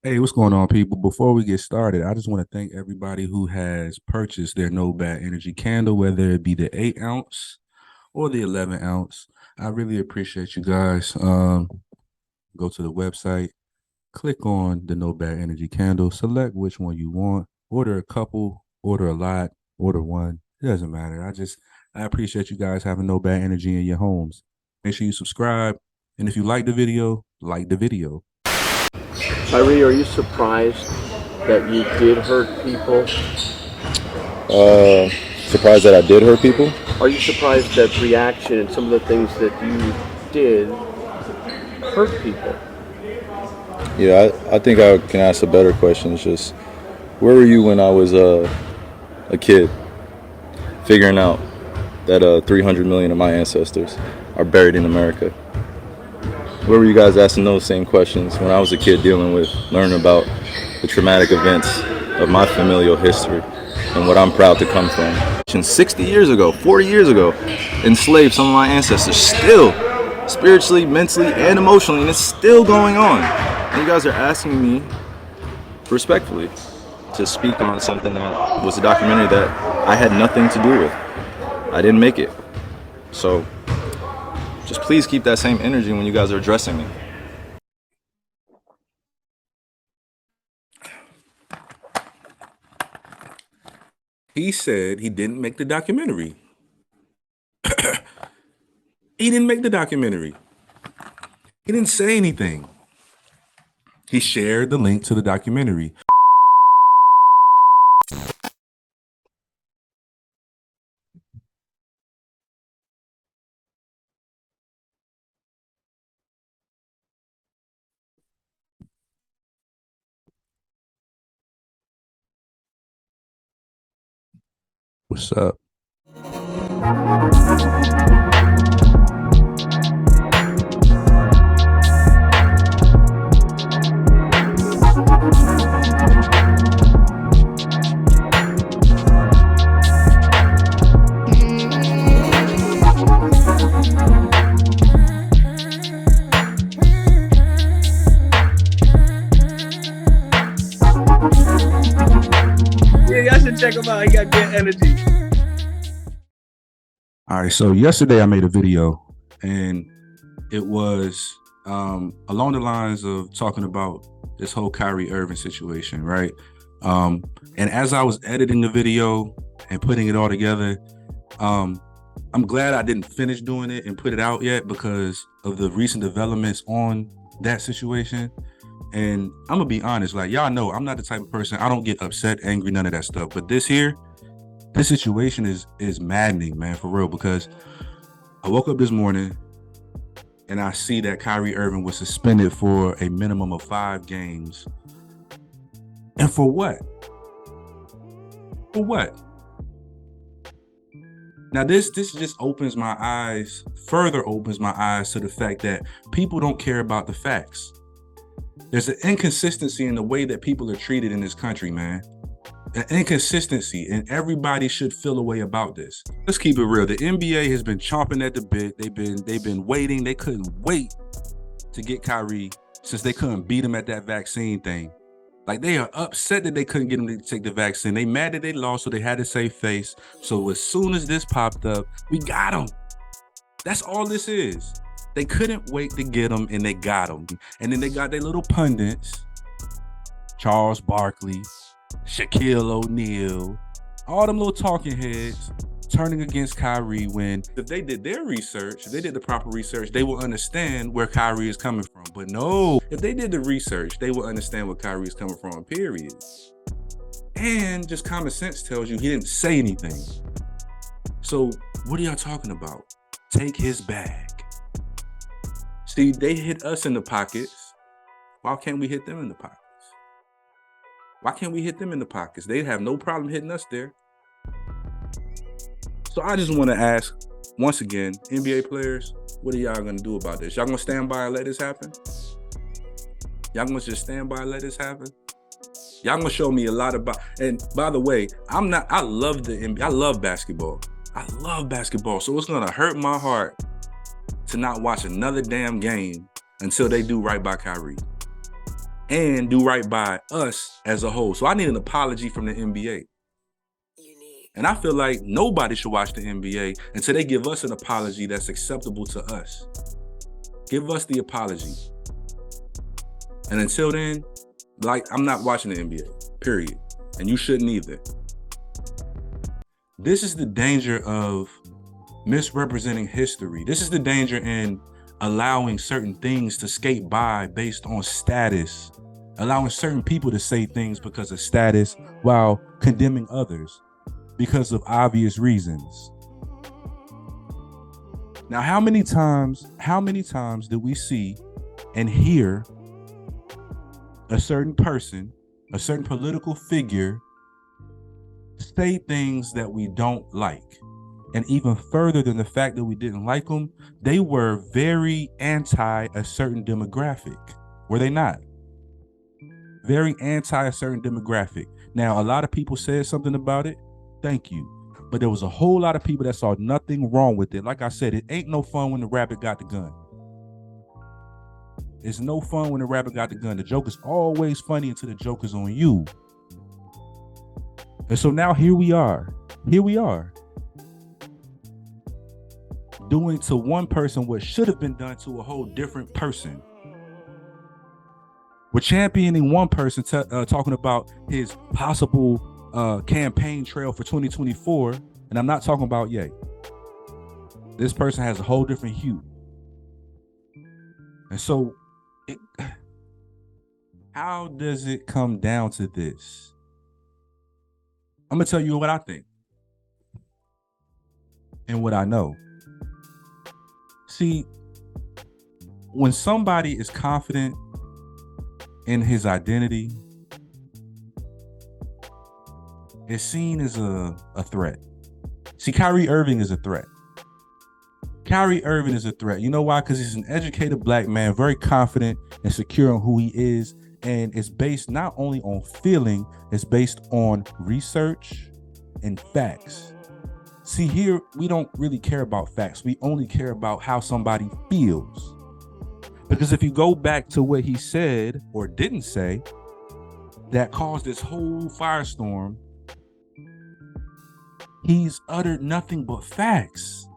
Hey, what's going on, people? Before we get started, I just want to thank everybody who has purchased their No Bad Energy candle, whether it be the 8 ounce or the 11 ounce. I really appreciate you guys. Go to the website, click on the No Bad Energy candle, select which one you want, order a couple, order a lot, order one. It doesn't matter. I appreciate you guys having No Bad Energy in your homes. Make sure you subscribe, and if you like the video, like the video. Kyrie, are you surprised that you did hurt people? Uh, Surprised that I did hurt people. Are you surprised that reaction and some of the things that you did hurt people? Yeah, I think I can ask a better question. It's just, where were you when I was a kid, figuring out that 300 million of my ancestors are buried in America? Where were you guys asking those same questions when I was a kid learning about the traumatic events of my familial history and what I'm proud to come from? 60 years ago, 40 years ago, enslaved some of my ancestors, still spiritually, mentally, and emotionally, and it's still going on. And you guys are asking me respectfully to speak on something that was a documentary that I had nothing to do with. I didn't make it. So just please keep that same energy when you guys are addressing me. He said he didn't make the documentary. He didn't make the documentary. He didn't say anything. He shared the link to the documentary. What's up? Yeah, y'all should check him out. He got good energy. All right, so yesterday I made a video, and it was along the lines of talking about this whole Kyrie Irving situation, right? And as I was editing the video and putting it all together, I'm glad I didn't finish doing it and put it out yet because of the recent developments on that situation. And I'm gonna be honest, like y'all know, I'm not the type of person, I don't get upset, angry, none of that stuff. But this situation is maddening, man, for real, because I woke up this morning and I see that Kyrie Irving was suspended for a minimum of 5 games. And for what? For what? Now this just opens my eyes, further opens my eyes to the fact that people don't care about the facts. There's an inconsistency in the way that people are treated in this country, man. An inconsistency, and everybody should feel a way about this. Let's keep it real. The NBA has been chomping at the bit. They've been waiting. They couldn't wait to get Kyrie since they couldn't beat him at that vaccine thing. Like, they are upset that they couldn't get him to take the vaccine. They mad that they lost, so they had to save face. So as soon as this popped up, we got him. That's all this is. They couldn't wait to get him, and they got him. And then they got their little pundits, Charles Barkley, Shaquille O'Neal, all them little talking heads turning against Kyrie, when if they did their research, if they did the proper research, they will understand where Kyrie is coming from. But no, if they did the research, they will understand where Kyrie is coming from, period. And just common sense tells you he didn't say anything. So what are y'all talking about? Take his bag. See, they hit us in the pockets. Why can't we hit them in the pockets? Why can't we hit them in the pockets? They have no problem hitting us there. So I just want to ask, once again, NBA players, what are y'all going to do about this? Y'all going to stand by and let this happen? Y'all going to just stand by and let this happen? Y'all going to show me a lot about, and by the way, I love the NBA. I love basketball. I love basketball. So it's going to hurt my heart to not watch another damn game until they do right by Kyrie. and do right by us as a whole. So I need an apology from the NBA. And I feel like nobody should watch the NBA until they give us an apology that's acceptable to us. Give us the apology. And until then, like, I'm not watching the NBA, period. And you shouldn't either. This is the danger of misrepresenting history. This is the danger in allowing certain things to skate by based on status, allowing certain people to say things because of status while condemning others because of obvious reasons. Now, how many times do we see and hear a certain person, a certain political figure say things that we don't like? And even further than the fact that we didn't like them, they were very anti a certain demographic, were they not? Very anti a certain demographic. Now, a lot of people said something about it. Thank you. But there was a whole lot of people that saw nothing wrong with it. Like I said, it ain't no fun when the rabbit got the gun. It's no fun when the rabbit got the gun. The joke is always funny until the joke is on you. And so now here we are. Doing to one person what should have been done to a whole different person. We're championing one person talking about his possible campaign trail for 2024, and I'm not talking about Ye. This person has a whole different hue. And so, how does it come down to this? I'm going to tell you what I think and what I know. See, when somebody is confident in his identity, it's seen as a threat. See, Kyrie Irving is a threat. Kyrie Irving is a threat. You know why? Because he's an educated black man, very confident and secure on who he is. And it's based not only on feeling, it's based on research and facts. See, here, we don't really care about facts. We only care about how somebody feels. Because if you go back to what he said or didn't say, that caused this whole firestorm, he's uttered nothing but facts.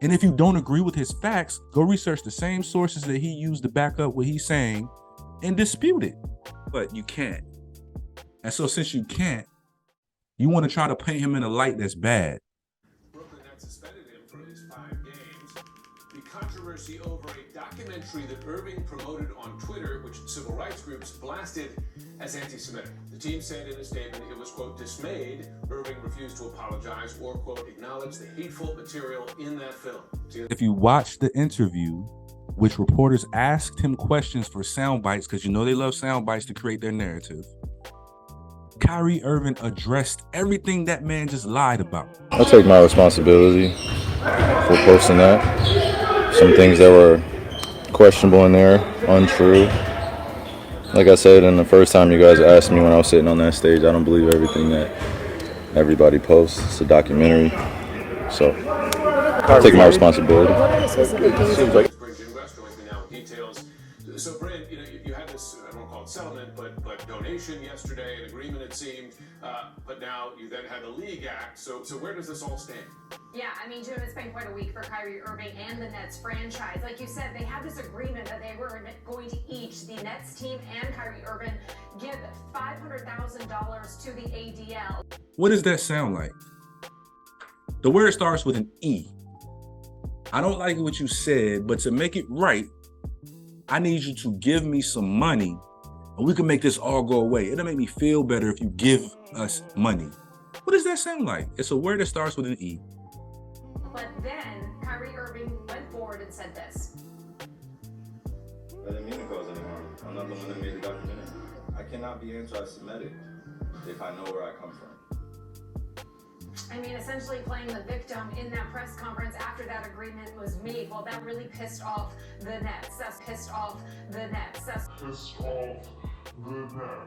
And if you don't agree with his facts, go research the same sources that he used to back up what he's saying and dispute it. But you can't. And so since you can't, you want to try to paint him in a light that's bad. Brooklyn Nets suspended him for his 5 games. The controversy over a documentary that Irving promoted on Twitter, which civil rights groups blasted as anti-Semitic. The team said in a statement it was, quote, dismayed Irving refused to apologize or, quote, acknowledge the hateful material in that film. If you watch the interview, which reporters asked him questions for sound bites, because you know they love sound bites to create their narrative, Kyrie Irving addressed everything that man just lied about. I take my responsibility for posting that. Some things that were questionable in there, untrue. Like I said, and the first time you guys asked me when I was sitting on that stage, I don't believe everything that everybody posts. It's a documentary. So I take my responsibility. Seems like details. So, Brent, you had this, I don't want to call it settlement, but donation yesterday, an agreement it seemed, but now you then had the league act. So where does this all stand? Yeah, I mean, Jim, it's been quite a week for Kyrie Irving and the Nets franchise. Like you said, they had this agreement that they were going to each, the Nets team and Kyrie Irving, give $500,000 to the ADL. What does that sound like? The word starts with an E. I don't like what you said, but to make it right, I need you to give me some money and we can make this all go away. It'll make me feel better if you give us money. What does that sound like? It's a word that starts with an E. But then Kyrie Irving went forward and said this. I didn't mean to cause any harm. I'm not the one that made the documentary. I cannot be anti-Semitic if I know where I come from. I mean, essentially playing the victim in that press conference after that agreement was made. Well, that really pissed off the Nets. That's pissed off the Nets. That's pissed off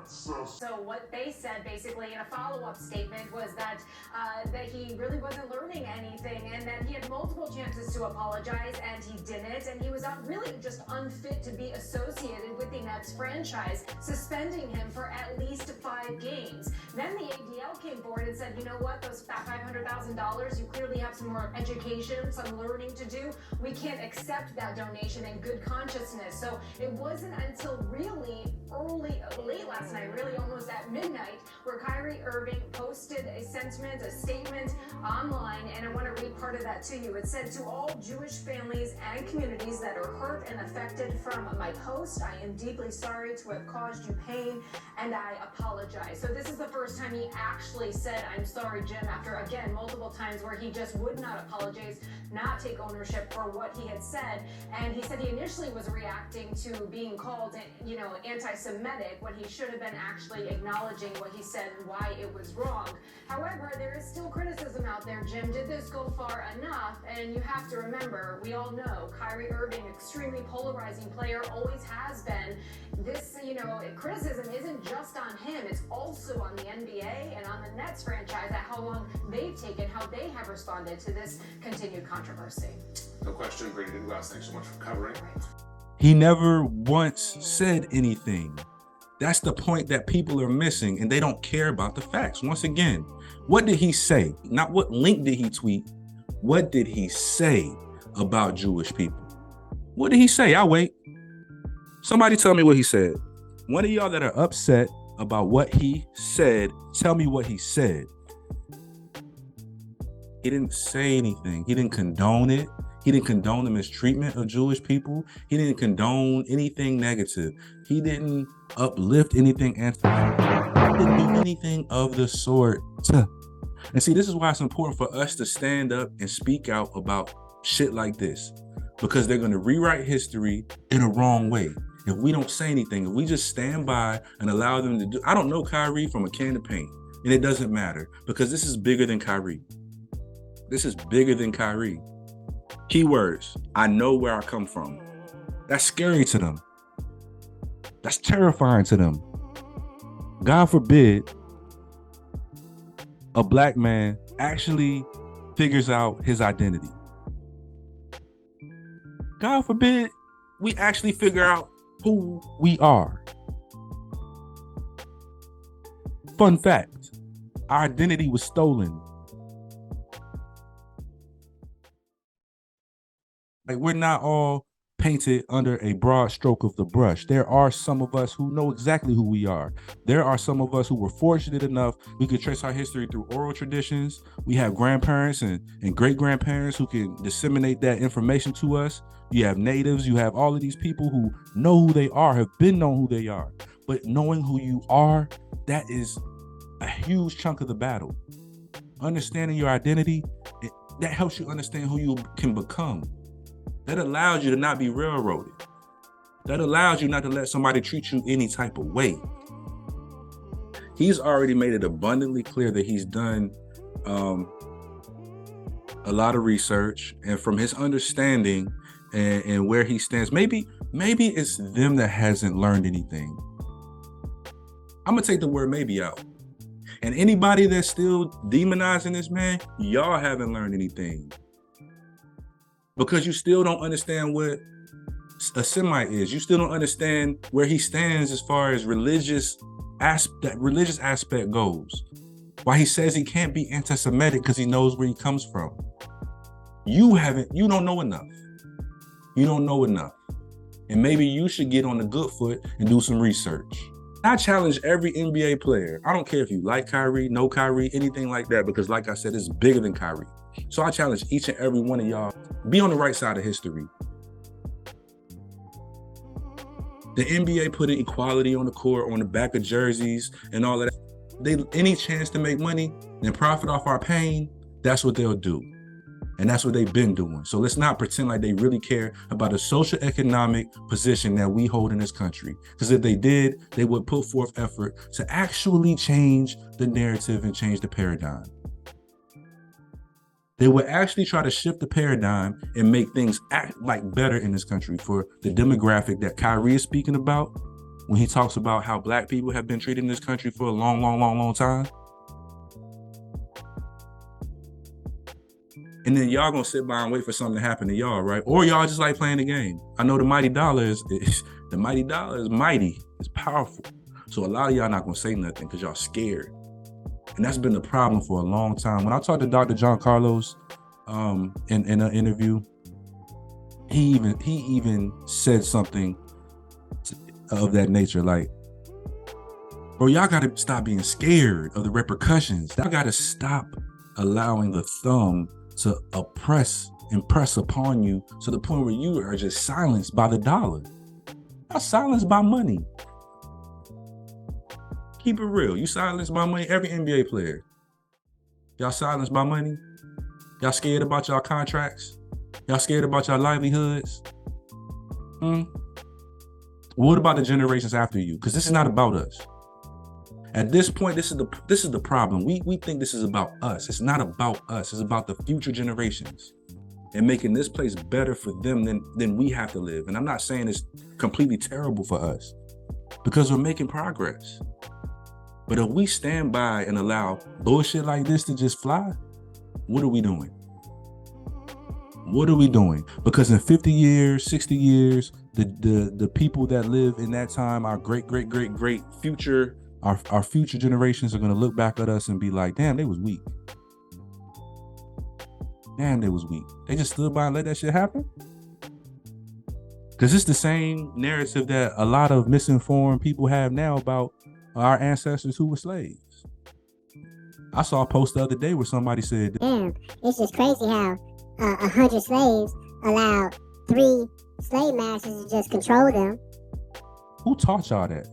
So what they said basically in a follow-up statement was that that he really wasn't learning anything, and that he had multiple chances to apologize and he didn't, and he was really just unfit to be associated with the Nets franchise, suspending him for at least 5 games. Then the ADL came forward and said, you know what, those $500,000, you clearly have some more education, some learning to do. We can't accept that donation in good consciousness. So it wasn't until really late last night, really almost at midnight, where Kyrie Irving posted a sentiment, a statement online, and I want to read part of that to you. It said, to all Jewish families and communities that are hurt and affected from my post, I am deeply sorry to have caused you pain, and I apologize. So this is the first time he actually said, I'm sorry, Jim, after, again, multiple times where he just would not apologize, not take ownership for what he had said. And he said he initially was reacting to being called, anti-Semitic, when he should have been actually acknowledging what he said and why it was wrong. However, there is still criticism out there, Jim. Did this go far enough? And you have to remember, we all know Kyrie Irving, extremely polarizing player, always has been. This, criticism isn't just on him, it's also on the NBA and on the Nets franchise, at how long they've taken, how they have responded to this continued controversy. No question, Brady Glass, thanks so much for covering. He never once said anything. That's the point that people are missing, and they don't care about the facts. Once again, what did he say? Not what link did he tweet. What did he say about Jewish people? What did he say? I'll wait. Somebody tell me what he said. One of y'all that are upset about what he said, tell me what he said. He didn't say anything. He didn't condone it. He didn't condone the mistreatment of Jewish people. He didn't condone anything negative. He didn't uplift anything anti. He didn't do anything of the sort. And see, this is why it's important for us to stand up and speak out about shit like this, because they're going to rewrite history in a wrong way. If we don't say anything, if we just stand by and allow them to do, I don't know Kyrie from a can of paint, and it doesn't matter, because this is bigger than Kyrie. This is bigger than Kyrie. Keywords, I know where I come from. That's scary to them. That's terrifying to them. God forbid a black man actually figures out his identity. God forbid we actually figure out who we are. Fun fact, our identity was stolen. Like, we're not all painted under a broad stroke of the brush. There are some of us who know exactly who we are. There are some of us who were fortunate enough we could trace our history through oral traditions. We have grandparents and great-grandparents who can disseminate that information to us. You have natives, you have all of these people who know who they are, have been known who they are. But knowing who you are, that is a huge chunk of the battle. Understanding your identity, that helps you understand who you can become. That allows you to not be railroaded. That allows you not to let somebody treat you any type of way. He's already made it abundantly clear that he's done a lot of research, and from his understanding and where he stands, maybe it's them that hasn't learned anything. I'm gonna take the word maybe out. And anybody that's still demonizing this man, y'all haven't learned anything. Because you still don't understand what a Semite is. You still don't understand where he stands as far as that religious aspect goes. Why he says he can't be anti-Semitic, because he knows where he comes from. You don't know enough. You don't know enough. And maybe you should get on the good foot and do some research. I challenge every NBA player. I don't care if you like Kyrie, know Kyrie, anything like that, because like I said, it's bigger than Kyrie. So I challenge each and every one of y'all, be on the right side of history. The NBA put equality on the court, on the back of jerseys and all of that. Any chance to make money and profit off our pain, that's what they'll do. And that's what they've been doing. So let's not pretend like they really care about the social economic position that we hold in this country. Because if they did, they would put forth effort to actually change the narrative and change the paradigm. They would actually try to shift the paradigm and make things act like better in this country for the demographic that Kyrie is speaking about when he talks about how black people have been treated in this country for a long time? And then y'all gonna sit by and wait for something to happen to y'all, right? Or y'all just like playing the game. I know the mighty dollar is mighty. It's powerful. So a lot of y'all not gonna say nothing because y'all scared. And that's been the problem for a long time. When I talked to Dr. John Carlos in an interview, he even said something of that nature, like, bro, y'all gotta stop being scared of the repercussions. Y'all gotta stop allowing the thumb to impress upon you to the point where you are just silenced by the dollar. Not silenced by money. Keep it real. You silenced by money. Every NBA player. Y'all silenced by money. Y'all scared about y'all contracts. Y'all scared about y'all livelihoods. What about the generations after you? Because this is not about us. At this point, this is the problem. We think this is about us. It's not about us. It's about the future generations and making this place better for them than we have to live. And I'm not saying it's completely terrible for us because we're making progress. But if we stand by and allow bullshit like this to just fly, what are we doing? What are we doing? Because in 50 years, 60 years, the people that live in that time, our great future, our future generations are going to look back at us and be like, damn, they was weak. Damn, they was weak. They just stood by and let that shit happen? Because it's the same narrative that a lot of misinformed people have now about our ancestors who were slaves. I saw a post the other day where somebody said, damn, it's just crazy how 100 slaves allowed 3 slave masters to just control them. Who taught y'all that?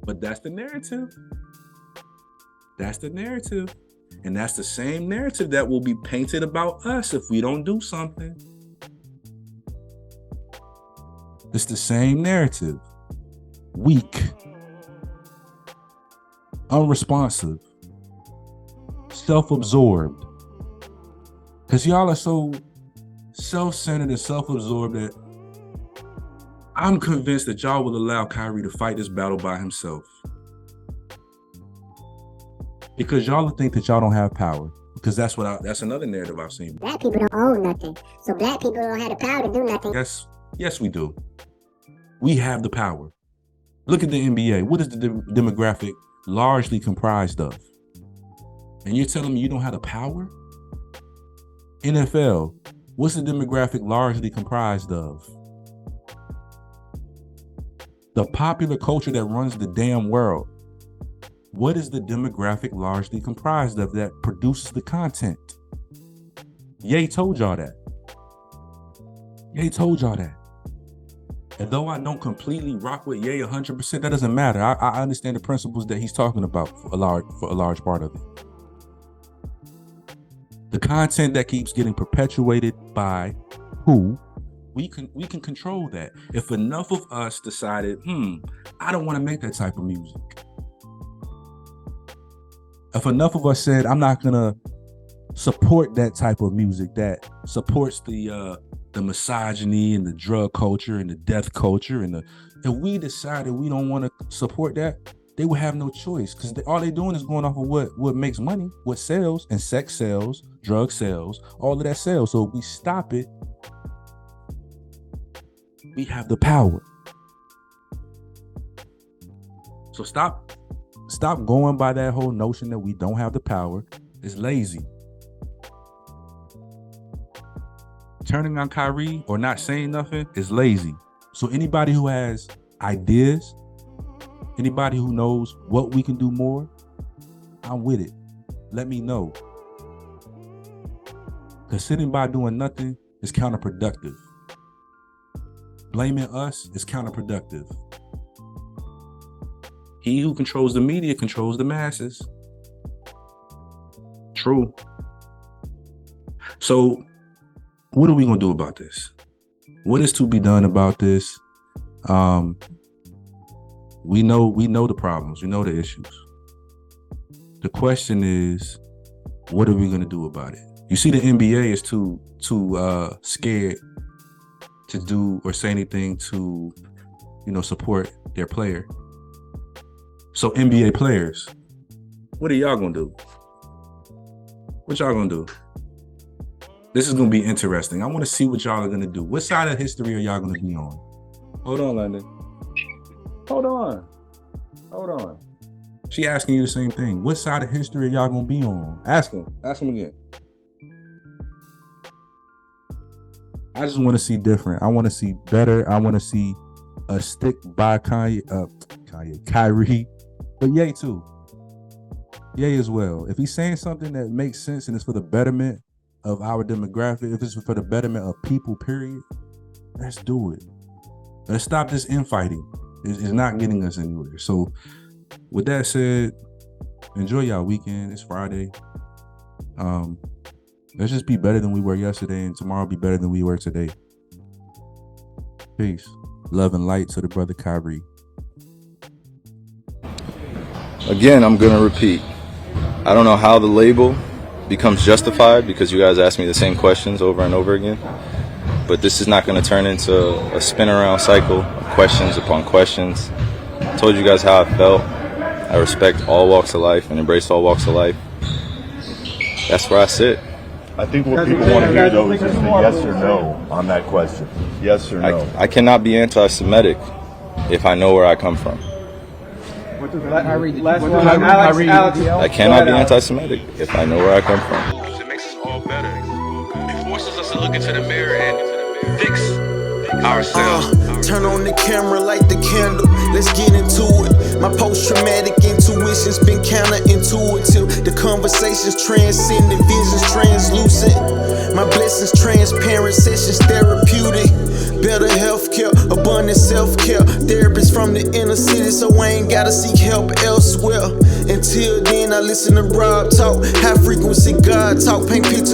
But that's the narrative. That's the narrative. And that's the same narrative that will be painted about us if we don't do something. It's the same narrative. Weak. Unresponsive. Self-absorbed. Because y'all are so self-centered and self-absorbed that I'm convinced that y'all will allow Kyrie to fight this battle by himself. Because y'all think that y'all don't have power. Because that's another narrative I've seen. Black people don't own nothing. So black people don't have the power to do nothing. Yes, we do. We have the power. Look at the NBA. What is the demographic largely comprised of? And you're telling me you don't have the power? NFL, what's the demographic largely comprised of? The popular culture that runs the damn world. What is the demographic largely comprised of that produces the content? Ye told y'all that. Ye told y'all that. And though I don't completely rock with Ye 100%, that doesn't matter. I understand the principles that he's talking about for a large part of it. The content that keeps getting perpetuated by who? We can control that. If enough of us decided, I don't want to make that type of music. If enough of us said, I'm not gonna support that type of music that supports the misogyny and the drug culture and the death culture, and if we decided we don't want to support that, they would have no choice, because all they're doing is going off of what makes money, what sells, and sex sells, drug sells, all of that sells. So if we stop it, we have the power. So stop going by that whole notion that we don't have the power. It's lazy. Turning on Kyrie or not saying nothing is lazy. So anybody who has ideas, anybody who knows what we can do more, I'm with it. Let me know. Because sitting by doing nothing is counterproductive. Blaming us is counterproductive. He who controls the media controls the masses. True. So what are we going to do about this? What is to be done about this? We know the problems. We know the issues. The question is, what are we going to do about it? You see, the NBA is too scared to do or say anything to support their player. So NBA players, what are y'all gonna do? What y'all gonna do? This is gonna be interesting. I want to see what y'all are gonna do. What side of history are y'all gonna be on? Hold on, London. Hold on. She asking you the same thing. What side of history are y'all gonna be on? Ask him again. I just want to see different. I want to see better. I want to see a stick by Kyrie, but Ye too. Ye as well. If he's saying something that makes sense and it's for the betterment of our demographic, if it's for the betterment of people, period, let's do it. Let's stop this infighting. It's not getting us anywhere. So with that said, enjoy y'all weekend. It's Friday. Let's just be better than we were yesterday, and tomorrow be better than we were today. Peace. Love and light to the brother Kyrie. Again, I'm going to repeat. I don't know how the label becomes justified because you guys ask me the same questions over and over again. But this is not going to turn into a spin around cycle of questions upon questions. I told you guys how I felt. I respect all walks of life and embrace all walks of life. That's where I sit. I think what people want to hear, though, is just a yes or no on that question. Yes or no. I cannot be anti-Semitic if I know where I come from. I cannot be anti-Semitic if I know where I come from. It makes us all better. It forces us to look into the mirror and fix ourselves. Turn on the camera, light the candle. Let's get into it. My post-traumatic intuition's been counterintuitive. The conversations transcendent, visions translucent. My blessings transparent, sessions therapeutic. Better healthcare, abundant self-care. Therapists from the inner city, so I ain't gotta seek help elsewhere. Until then, I listen to Rob talk. High frequency God talk, paint pictures.